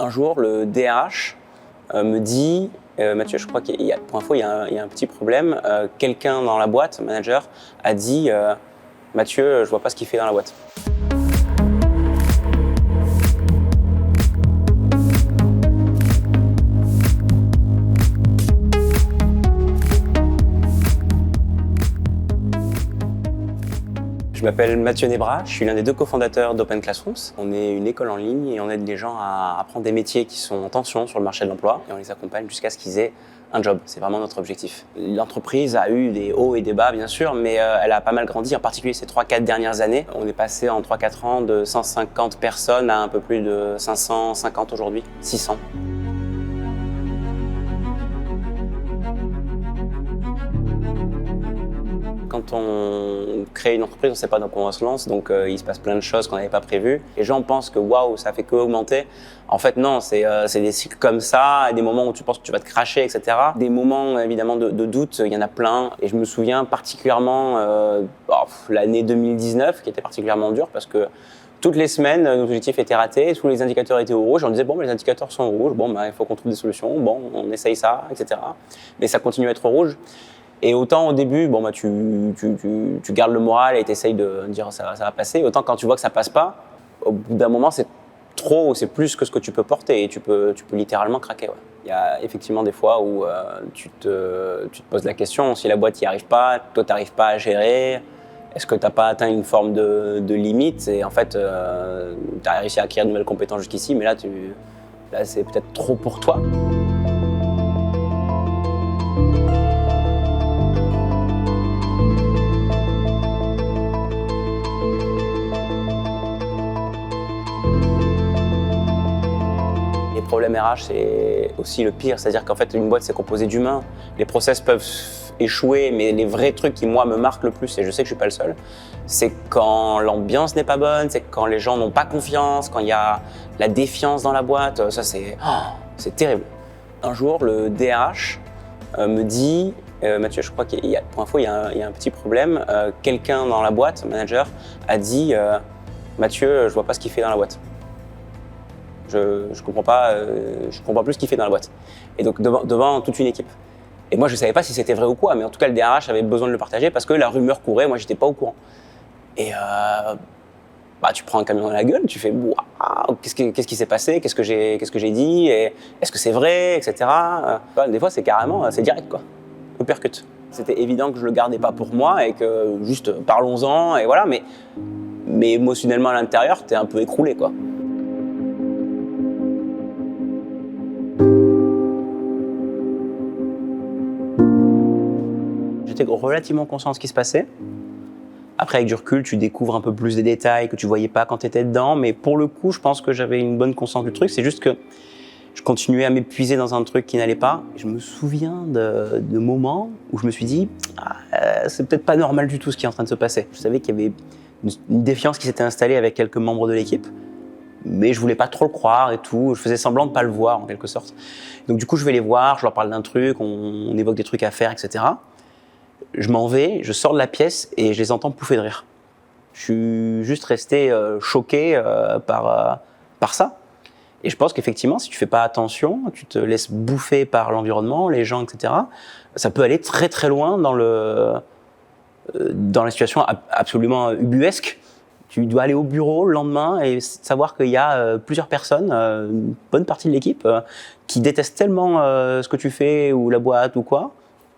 Un jour, le DRH me dit Mathieu, je crois qu'il y a, pour info, il y a un petit problème. Quelqu'un dans la boîte, manager, a dit Mathieu, je vois pas ce qu'il fait dans la boîte. Je m'appelle Mathieu Nebra, je suis l'un des 2 cofondateurs d'Open Classrooms. On est une école en ligne et on aide les gens à apprendre des métiers qui sont en tension sur le marché de l'emploi et on les accompagne jusqu'à ce qu'ils aient un job. C'est vraiment notre objectif. L'entreprise a eu des hauts et des bas bien sûr, mais elle a pas mal grandi, en particulier ces 3-4 dernières années. On est passé en 3-4 ans de 150 personnes à un peu plus de 550 aujourd'hui, 600. Quand on crée une entreprise, on ne sait pas dans quoi on se lance, donc il se passe plein de choses qu'on n'avait pas prévues. Les gens pensent que waouh, ça fait que augmenter. En fait, non, c'est des cycles comme ça, des moments où tu penses que tu vas te cracher, etc. Des moments évidemment de doute, il y en a plein. Et je me souviens particulièrement l'année 2019 qui était particulièrement dure parce que toutes les semaines, nos objectifs étaient ratés, tous les indicateurs étaient au rouge. On disait, bon, les indicateurs sont au rouge, bon, il faut qu'on trouve des solutions, bon, on essaye ça, etc. Mais ça continue à être au rouge. Et autant au début, tu gardes le moral et tu essayes de dire ça va passer. Autant quand tu vois que ça passe pas, au bout d'un moment, c'est trop, c'est plus que ce que tu peux porter et tu peux littéralement craquer. Ouais. Il y a effectivement des fois où tu te poses la question, si la boîte n'y arrive pas, toi tu n'arrives pas à gérer, est-ce que tu n'as pas atteint une forme de limite et en fait, tu as réussi à acquérir de nouvelles compétences jusqu'ici, mais là c'est peut-être trop pour toi. Les problèmes RH, c'est aussi le pire, c'est-à-dire qu'en fait, une boîte, c'est composé d'humains. Les process peuvent échouer, mais les vrais trucs qui, moi, me marquent le plus, et je sais que je suis pas le seul, c'est quand l'ambiance n'est pas bonne, c'est quand les gens n'ont pas confiance, quand il y a la défiance dans la boîte, ça, c'est terrible. Un jour, le DRH me dit Mathieu, je crois qu'il y a, pour info, il y a un petit problème. Quelqu'un dans la boîte, manager, a dit Mathieu, je vois pas ce qu'il fait dans la boîte. Je comprends plus ce qu'il fait dans la boîte. Et donc devant toute une équipe. Et moi je savais pas si c'était vrai ou quoi, mais en tout cas le DRH avait besoin de le partager parce que la rumeur courait, moi j'étais pas au courant. Et tu prends un camion dans la gueule, tu fais waouh, qu'est-ce qui s'est passé, qu'est-ce que j'ai dit, et est-ce que c'est vrai, etc. Des fois c'est direct quoi, uppercut. C'était évident que je le gardais pas pour moi et que juste parlons-en et voilà, mais émotionnellement à l'intérieur t'es un peu écroulé quoi. J'étais relativement conscient de ce qui se passait. Après, avec du recul, tu découvres un peu plus des détails que tu voyais pas quand tu étais dedans. Mais pour le coup, je pense que j'avais une bonne conscience du truc. C'est juste que je continuais à m'épuiser dans un truc qui n'allait pas. Je me souviens de moments où je me suis dit c'est peut-être pas normal du tout ce qui est en train de se passer. Je savais qu'il y avait une défiance qui s'était installée avec quelques membres de l'équipe. Mais je voulais pas trop le croire et tout. Je faisais semblant de pas le voir en quelque sorte. Donc du coup, je vais les voir, je leur parle d'un truc, on évoque des trucs à faire, etc. Je m'en vais, je sors de la pièce et je les entends pouffer de rire. Je suis juste resté choqué par ça. Et je pense qu'effectivement, si tu fais pas attention, tu te laisses bouffer par l'environnement, les gens, etc., ça peut aller très très loin dans la situation absolument ubuesque. Tu dois aller au bureau le lendemain et savoir qu'il y a plusieurs personnes, une bonne partie de l'équipe, qui détestent tellement ce que tu fais ou la boîte ou quoi,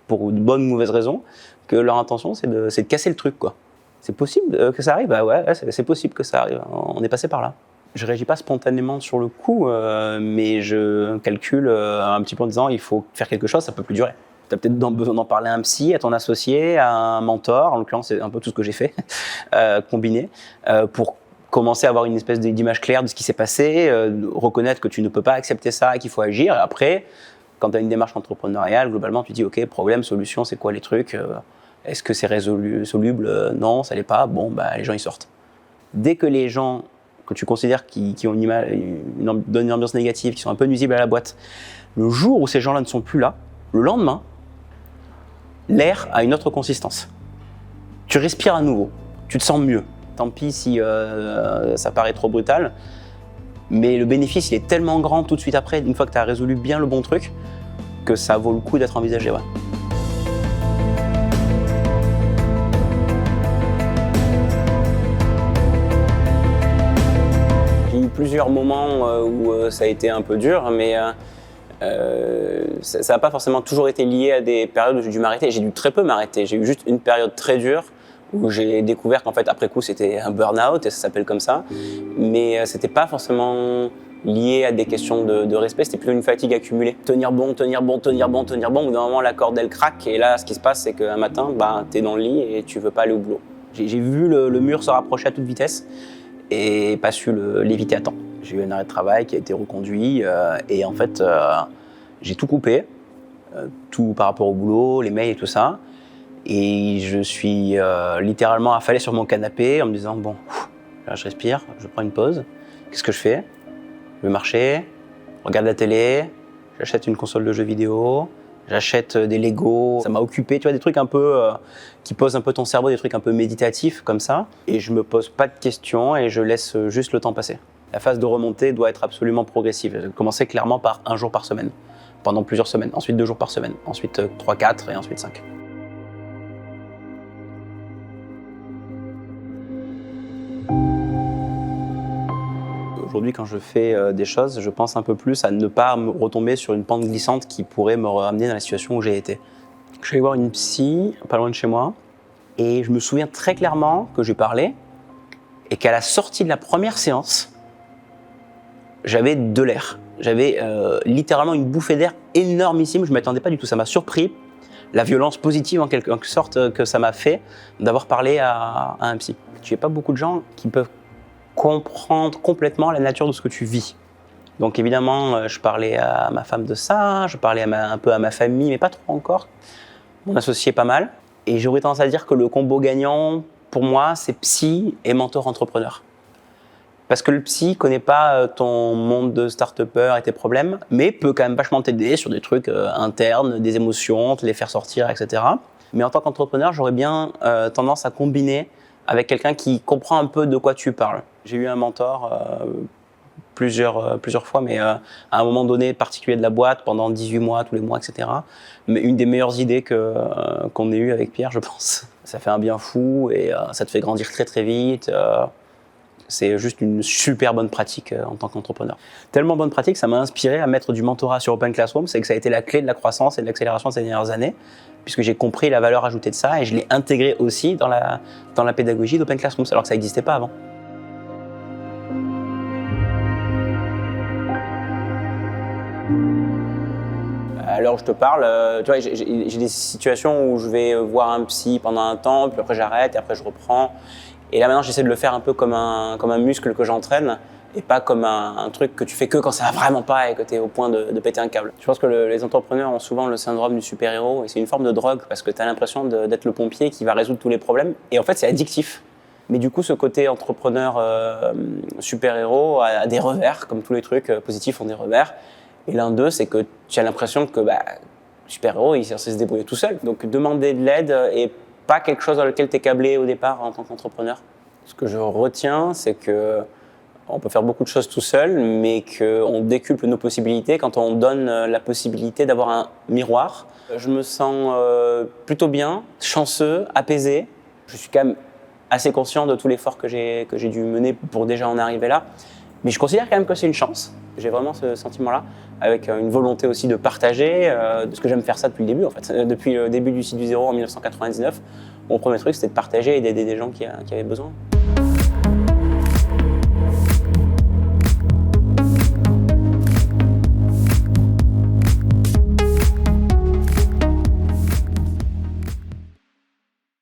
pour une bonne ou mauvaise raison, que leur intention c'est de casser le truc quoi. C'est possible que ça arrive, bah ouais, c'est possible que ça arrive, on est passé par là. Je réagis pas spontanément sur le coup, mais je calcule un petit peu en disant il faut faire quelque chose, ça peut plus durer. Tu as peut-être besoin d'en parler à un psy, à ton associé, à un mentor, en l'occurrence c'est un peu tout ce que j'ai fait, combiné, pour commencer à avoir une espèce d'image claire de ce qui s'est passé, reconnaître que tu ne peux pas accepter ça et qu'il faut agir, et après, quand tu as une démarche entrepreneuriale, globalement, tu dis ok, problème, solution, c'est quoi les trucs, est-ce que c'est soluble, non, ça l'est pas, bon, les gens ils sortent. Dès que les gens que tu considères qui ont donnent une ambiance négative, qui sont un peu nuisibles à la boîte, le jour où ces gens-là ne sont plus là, le lendemain, l'air a une autre consistance. Tu respires à nouveau, tu te sens mieux. Tant pis si ça paraît trop brutal, Mais le bénéfice, il est tellement grand tout de suite après, une fois que tu as résolu bien le bon truc, que ça vaut le coup d'être envisagé. Ouais. J'ai eu plusieurs moments où ça a été un peu dur, mais ça n'a pas forcément toujours été lié à des périodes où j'ai dû m'arrêter. J'ai dû très peu m'arrêter. J'ai eu juste une période très dure où j'ai découvert qu'en fait, après coup, c'était un burn-out, et ça s'appelle comme ça. Mais c'était pas forcément lié à des questions de respect, c'était plutôt une fatigue accumulée. Tenir bon, tenir bon, tenir bon, tenir bon, au bout d'un moment, la corde, elle craque, et là, ce qui se passe, c'est qu'un matin, t'es dans le lit et tu veux pas aller au boulot. J'ai vu le mur se rapprocher à toute vitesse et pas su l'éviter à temps. J'ai eu un arrêt de travail qui a été reconduit, et en fait, j'ai tout coupé, tout par rapport au boulot, les mails et tout ça. Et je suis littéralement affalé sur mon canapé en me disant bon, là je respire, je prends une pause. Qu'est-ce que je fais? Je vais marcher, regarde la télé, j'achète une console de jeux vidéo, j'achète des Lego. Ça m'a occupé, tu vois, des trucs un peu qui posent un peu ton cerveau, des trucs un peu méditatifs comme ça. Et je me pose pas de questions et je laisse juste le temps passer. La phase de remontée doit être absolument progressive. J'ai commencé clairement par 1 jour par semaine, pendant plusieurs semaines. Ensuite 2 jours par semaine, ensuite 3, 4 et ensuite 5. Aujourd'hui, quand je fais des choses, je pense un peu plus à ne pas me retomber sur une pente glissante qui pourrait me ramener dans la situation où j'ai été. Je suis allé voir une psy, pas loin de chez moi, et je me souviens très clairement que j'ai parlé, et qu'à la sortie de la première séance, j'avais de l'air. J'avais littéralement une bouffée d'air énormissime, je ne m'attendais pas du tout, ça m'a surpris. La violence positive en quelque sorte que ça m'a fait d'avoir parlé à un psy. Tu n'as pas beaucoup de gens qui peuvent comprendre complètement la nature de ce que tu vis. Donc évidemment, je parlais à ma femme de ça, je parlais un peu à ma famille, mais pas trop encore. Mon associé pas mal. Et j'aurais tendance à dire que le combo gagnant, pour moi, c'est psy et mentor entrepreneur. Parce que le psy connaît pas ton monde de start-upper et tes problèmes, mais peut quand même vachement t'aider sur des trucs internes, des émotions, te les faire sortir, etc. Mais en tant qu'entrepreneur, j'aurais bien tendance à combiner avec quelqu'un qui comprend un peu de quoi tu parles. J'ai eu un mentor plusieurs fois, mais à un moment donné particulier de la boîte, pendant 18 mois, tous les mois, etc. Mais une des meilleures idées qu'on ait eues avec Pierre, je pense. Ça fait un bien fou et ça te fait grandir très très vite. C'est juste une super bonne pratique en tant qu'entrepreneur. Tellement bonne pratique, ça m'a inspiré à mettre du mentorat sur Open Classroom. C'est que ça a été la clé de la croissance et de l'accélération de ces dernières années, puisque j'ai compris la valeur ajoutée de ça et je l'ai intégré aussi dans la pédagogie d'Open Classroom, alors que ça n'existait pas avant. Alors je te parle, tu vois, j'ai des situations où je vais voir un psy pendant un temps, puis après j'arrête et après je reprends. Et là maintenant j'essaie de le faire un peu comme un muscle que j'entraîne et pas comme un truc que tu fais que quand ça va vraiment pas et que tu es au point de péter un câble. Je pense que les entrepreneurs ont souvent le syndrome du super-héros et c'est une forme de drogue parce que tu as l'impression d'être le pompier qui va résoudre tous les problèmes et en fait c'est addictif. Mais du coup ce côté entrepreneur super-héros a des revers, comme tous les trucs positifs ont des revers. Et l'un d'eux, c'est que tu as l'impression que super-héros, il sait se débrouiller tout seul. Donc demander de l'aide est pas quelque chose dans lequel tu es câblé au départ en tant qu'entrepreneur. Ce que je retiens, c'est qu'on peut faire beaucoup de choses tout seul, mais qu'on décuple nos possibilités quand on donne la possibilité d'avoir un miroir. Je me sens plutôt bien, chanceux, apaisé. Je suis quand même assez conscient de tout l'effort que j'ai dû mener pour déjà en arriver là. Mais je considère quand même que c'est une chance. J'ai vraiment ce sentiment-là, avec une volonté aussi de partager, parce que j'aime faire ça depuis le début en fait. Depuis le début du site du zéro en 1999, mon premier truc c'était de partager et d'aider des gens qui avaient besoin.